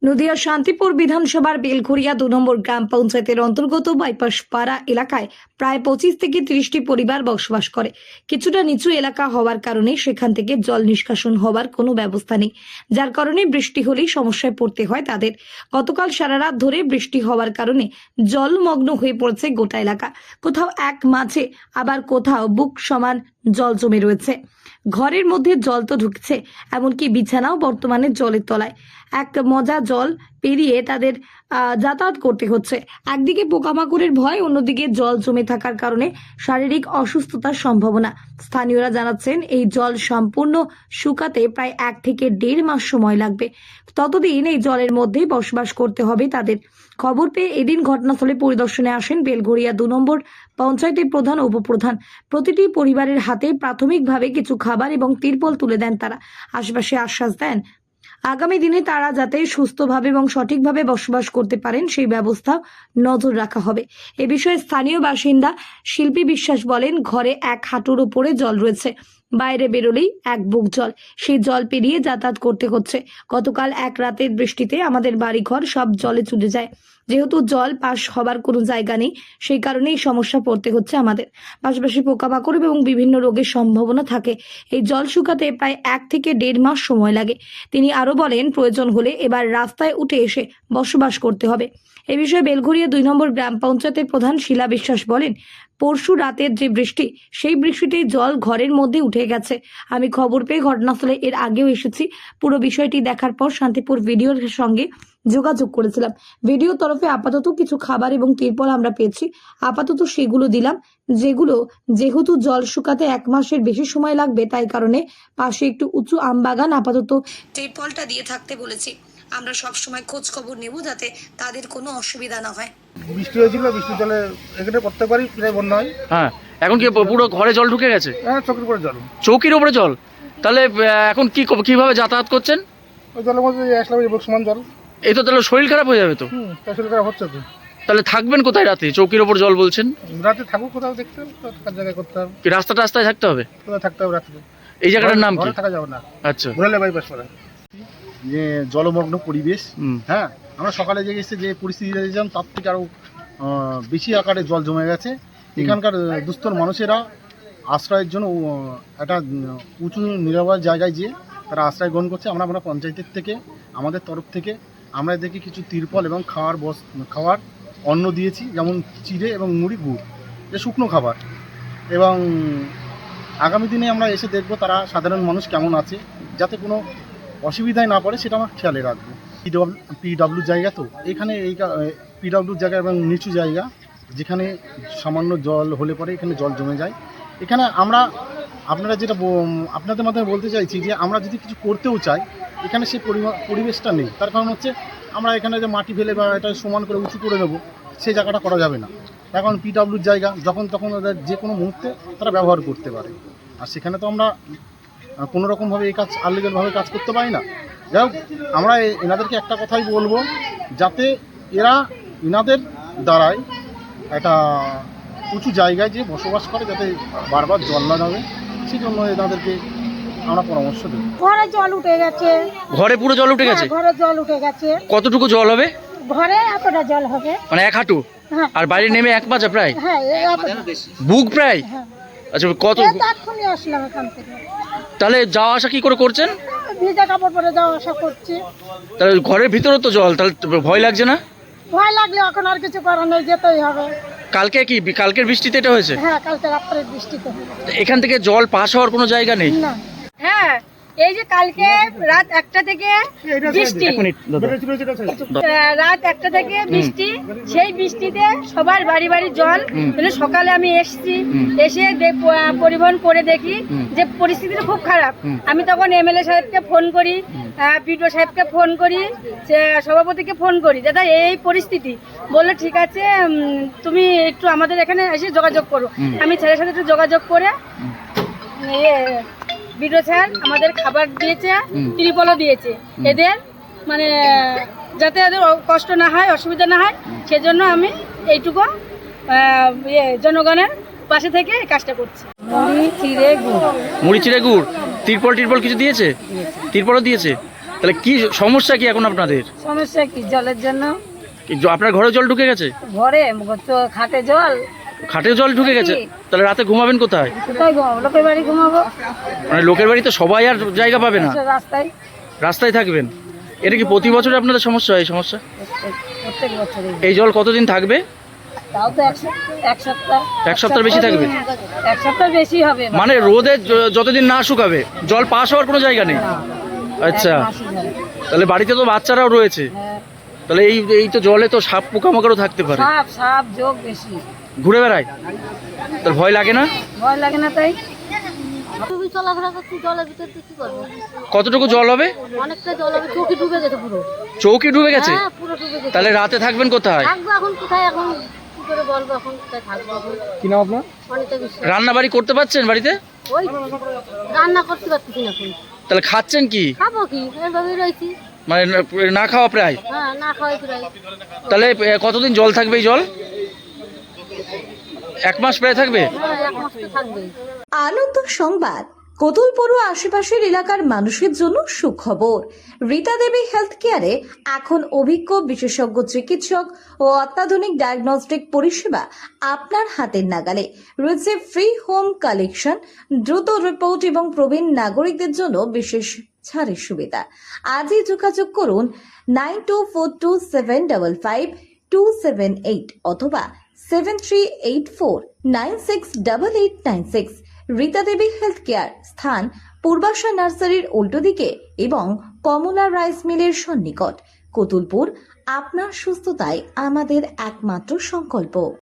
নদিয়া শান্তিপুর বিধানসভার বেলঘরিয়া ২ নম্বর গ্রাম পঞ্চায়েতের অন্তর্গত বাইপাস পাড়া এলাকায় প্রায় ২৫ থেকে ৩০টি পরিবার বসবাস করে। কিছুটা নিচু এলাকা হওয়ার কারণে সেখান থেকে জল নিষ্কাশন হওয়ার কোনো ব্যবস্থা নেই, যার কারণে বৃষ্টি হলেই সমস্যায় পড়তে হয় তাদের। গতকাল সারা রাত ধরে বৃষ্টি হওয়ার কারণে জলমগ্ন হয়ে পড়েছে গোটা এলাকা। কোথাও এক মাঝে আবার কোথাও বুক সমান জল জমে রয়েছে। ঘরের মধ্যে জল তো ঢুকছে, এমনকি বিছানাও বর্তমানে জলের তলায়। এক মজা জল পেরিয়ে তাদের যাতায়াত করতে হচ্ছে। একদিকে পোকামাকড়ের ভয়, অন্যদিকে জল জমে থাকার কারণে শারীরিক অসুস্থতার সম্ভাবনা। স্থানীয়রা জানাচ্ছেন এই জল সম্পূর্ণ শুকাতে প্রায় 1 থেকে 1.5 মাস সময় লাগবে। ততদিন এই জলের মধ্যেই বসবাস করতে হবে তাদের। খবর পেয়ে এদিন ঘটনাস্থলে পরিদর্শনে আসেন বেলঘরিয়া ২ নম্বর পঞ্চায়েতের প্রধান ও উপপ্রধান। প্রতিটি পরিবারের হাতে প্রাথমিকভাবে কিছু খাবার এবং তিরপল তুলে দেন তারা। আশেপাশে আশ্বাস দেন আগামী দিনে তারা যাতে সুস্থভাবে এবং সঠিকভাবে বসবাস করতে পারেন সেই ব্যবস্থা নজর রাখা হবে। এ বিষয়ে স্থানীয় বাসিন্দা শিল্পী বিশ্বাস বলেন, ঘরে 1 হাঁটুর উপরে জল রয়েছে, বাইরে বেরোলেই 1 বুক জল। সেই জল পেরিয়ে যাতায়াত করতে হচ্ছে। গতকাল এক রাতের বৃষ্টিতে আমাদের বাড়িঘর সব জলে চলে যায়। যেহেতু জল পাস হবার কোনো জায়গা নেই, সেই কারণেই সমস্যা পড়তে হচ্ছে আমাদের। পাশাপাশি পোকামাকড় এবং বিভিন্ন রোগের সম্ভাবনা থাকে। এই জল শুকাতে প্রায় 1 থেকে 1.5 মাস সময় লাগে। তিনি আরো বলেন, প্রয়োজন হলে এবার রাস্তায় উঠে এসে বসবাস করতে হবে। এ বিষয়ে বেলঘরিয়া 2 নম্বর গ্রাম পঞ্চায়েতের প্রধান শিলা বিশ্বাস বলেন, পরশু রাতের যে বৃষ্টি, সেই বৃষ্টিতেই জল ঘরের মধ্যে উঠে গেছে। আমি খবর পেয়ে ঘটনাস্থলে এর আগেও এসেছি। পুরো বিষয়টি দেখার পর শান্তিপুর ভিডিওর সঙ্গে যোগাযোগ করেছিলাম। ভিডিও তরফে আপাতত কিছু খাবার এবং তিরপল আমরা পেয়েছি, আপাতত সেগুলো দিলাম। যেহেতু জল শুকাতে 1 মাসের বেশি সময় লাগবে, তাই কারণে পাশে একটু উঁচু আম বাগান আপাতত তিরপলটা দিয়ে থাকতে বলেছি। আমরা সব সময় খোঁজ খবর নেব যাতে তাদের কোনো অসুবিধা না হয়। বৃষ্টি হয়েছিল, বৃষ্টি জলে এখানে পড়তে পারি, প্রায় বন্যা হয়। হ্যাঁ, এখন কি পুরো ঘরে জল ঢুকে গেছে? হ্যাঁ, চোখের পরে জল, চৌকির উপরে জল। তাহলে এখন কিভাবে যাতায়াত করছেন? ওই জলের মধ্যে আসলাম, এই বুক সমান জল। এই তো তাহলে শরীর খারাপ হয়ে যাবে তো। আসলে খারাপ হচ্ছে তো। তাহলে থাকবেন কোথায় রাতে? চৌকির ওপর জল বলছেন। রাতে থাকুক কোথাও, দেখতে হবে থাকার জায়গায় করতে হবে। কি রাস্তায় থাকতে হবে? কোথাও থাকতে হবে রাত্রে। এই জায়গাটার নাম কি? ঘরে থাকা যাবে না। আচ্ছা, ঘুরালে বাইপাস পড়ে যে জলমগ্ন পরিবেশ। হ্যাঁ, আমরা সকালে যে এসে যে পরিস্থিতি দেখেছিলাম তার থেকে আরও বেশি আকারে জল জমে গেছে। এখানকার দুস্থর মানুষেরা আশ্রয়ের জন্য একটা উঁচু নিরাপদ জায়গায় গিয়ে তারা আশ্রয় গ্রহণ করছে। আমরা পঞ্চায়েতের থেকে, আমাদের তরফ থেকে আমরা এদেরকে কিছু তিরপল এবং খাওয়ার অন্ন দিয়েছি, যেমন চিড়ে এবং মুড়ি, গুড়, যে শুকনো খাবার। এবং আগামী দিনে আমরা এসে দেখব তারা সাধারণ মানুষ কেমন আছে, যাতে কোনো অসুবিধায় না পড়ে সেটা আমরা খেয়ালে রাখবো। পিডব্লিউ জায়গা তো, এখানে এই পিডব্লিউ জায়গা এবং নিচু জায়গা, যেখানে সামান্য জল হলে পরে এখানে জল জমে যায়। এখানে আপনারা যেটা আপনাদের মাধ্যমে বলতে চাইছি যে আমরা যদি কিছু করতেও চাই, এখানে সেই পরিবেশটা নেই। তার কারণ হচ্ছে আমরা এখানে যে মাটি ফেলে বা এটা সমান করে উঁচু করে নেব, সেই জায়গাটা করা যাবে না। এখন পিডব্লিউর জায়গা, যখন তখন ওদের যে কোনো মুহূর্তে তারা ব্যবহার করতে পারে। আর সেখানে তো আমরা কোনো রকমভাবে এই কাজ আনলিগালভাবে কাজ করতে পারি না। যাই হোক, আমরা এনাদেরকে একটা কথাই বলবো, যাতে এনাদের দ্বারাই একটা উঁচু জায়গায় যে বসবাস করে, যাতে বারবার জল না নামে, সেই জন্য এনাদেরকে আমরা পরামর্শ দিই। ঘরে জল উঠে গেছে। ঘরে পুরো জল উঠে গেছে? ঘরে জল উঠে গেছে। কতটুকু জল হবে? ঘরে এতটা জল হবে, মানে 1 হাঁটু। হ্যাঁ। আর বাইরে নেমে 1 মাচা প্রায়? হ্যাঁ, এতটা। বুক প্রায়? হ্যাঁ। আচ্ছা, কত? এক্ষুনি আসলাম এখান থেকে। তাহলে যাওয়া আসা কি করে করছেন? ভিজা কাপড় পরে যাওয়া আসা করছি। তাহলে ঘরের ভিতরে তো জল, তাহলে ভয় লাগছে না? ভয় লাগলে এখন আর কিছু করার নেই, যেতেই হবে। কালকের বৃষ্টিতে এটা হয়েছে? হ্যাঁ, কালকে রাত্রের বৃষ্টিতে হয়েছে। এখান থেকে জল পাস হওয়ার কোনো জায়গা নেই? না। হ্যাঁ, এই যে কালকে রাত 1টা থেকে বৃষ্টি, রাত 1টা থেকে বৃষ্টি, সেই বৃষ্টিতে সবার বাড়ি বাড়ি জল। সকালে আমি এসছি, এসে পরিবহন করে দেখি যে পরিস্থিতিটা খুব খারাপ। আমি তখন এমএলএ সাহেবকে ফোন করি, বিডিও সাহেবকে ফোন করি, সভাপতিকে ফোন করি, দাদা এই পরিস্থিতি। বললো ঠিক আছে, তুমি একটু আমাদের এখানে এসে যোগাযোগ করো। আমি ছেলের সাথে একটু যোগাযোগ করে বিডিও স্যার আমাদের খাবার দিয়েছে, ত্রিপলও দিয়েছে, এদের মানে যাতে এদের কষ্ট না হয়, অসুবিধা না হয়, সেজন্য আমি এইটুকু জনগণের পাশে থেকে কাজটা করছি। মুড়ি চিড়ে গুড়, তিরপল কিছু দিয়েছে? তিরপলও দিয়েছে। তাহলে কি সমস্যা কি এখন আপনাদের? সমস্যা কি? জলের জন্য। আপনার ঘরে জল ঢুকে গেছে? ঘরে খাটে জল, খাটে জল ঢুকে গেছে? তাহলে রাতে ঘুমাবেন কোথায়? কোথায় ঘুমাবো? লোকের বাড়ি ঘুমাবো। মানে লোকের বাড়িতে সবাই আর জায়গা পাবে না, রাস্তায়। রাস্তায় থাকবেন। এটা কি প্রতি বছর আপনাদের সমস্যা? এই সমস্যা প্রত্যেক বছর। এই জল কতদিন থাকবে? তাও তো এক সপ্তাহ। এক সপ্তাহ বেশি থাকবে? এক সপ্তাহ বেশি হবে। মানে রোদে যতদিন না শুকাবে জল পাস হওয়ার কোনো জায়গা নেই? আচ্ছা, তাহলে বাড়িতে তো বাচ্চারাও রয়েছে, তাহলে এই তো জলে তো সাপ পোকামাকড়ও থাকতে পারে, সাপ যোগ বেশি ঘুরে বেড়ায়, তাহলে ভয় লাগে না? ভয় লাগে না। তাই তুমি চলাফেরা করছি জলের ভিতরে কি করবো? কতটুকু জল হবে? অনেকটা জল হবে, চৌকি ডুবে গেছে পুরো। চৌকি ডুবে গেছে? হ্যাঁ, পুরো ডুবে গেছে। তাহলে রাতে থাকবেন কোথায়? থাকবো এখন কোথায়? এখন কি করে বলবো এখন কোথায় থাকবো? এখন কি নাম আপনার? অনেকটা বিশ্বাস। রান্না বাড়ি করতে পারছেন বাড়িতে? ওই রান্না করতে পারতেছি না এখন। তাহলে খাচ্ছেন কি? খাবো কি? এইভাবেই রয়েছি। মানে না খাওয়া প্রায়? হ্যাঁ, না খাওয়াই প্রায়। তাহলে কতদিন জল থাকবে এই জল? 1 মাস প্রায় থাকবে? হ্যাঁ, 1 মাস তো থাকবেই। আনন্দ সংবাদ। কোতুলপুর ও আশেপাশের এলাকার মানুষের জন্য সুখবর। রীতা দেবী হেলথ কেয়ারে এখন অভিজ্ঞ বিশেষজ্ঞ চিকিৎসক ও অত্যাধুনিক ডায়াগনস্টিক পরিষেবা আপনার হাতের নাগালে। রয়েছে ফ্রি হোম কালেকশন, দ্রুত রিপোর্ট এবং প্রবীণ নাগরিকদের জন্য বিশেষ ছাড়ের সুবিধা। আজই যোগাযোগ করুন 9242755278 অথবা 7384968896। রীতা দেবী হেলথ কেয়ার, স্থান পূর্বাশা নার্সারির উল্টো দিকে এবং কমলা রাইস মিলের সন্নিকট, কোতুলপুর। আপনার সুস্থতাই আমাদের একমাত্র সংকল্প।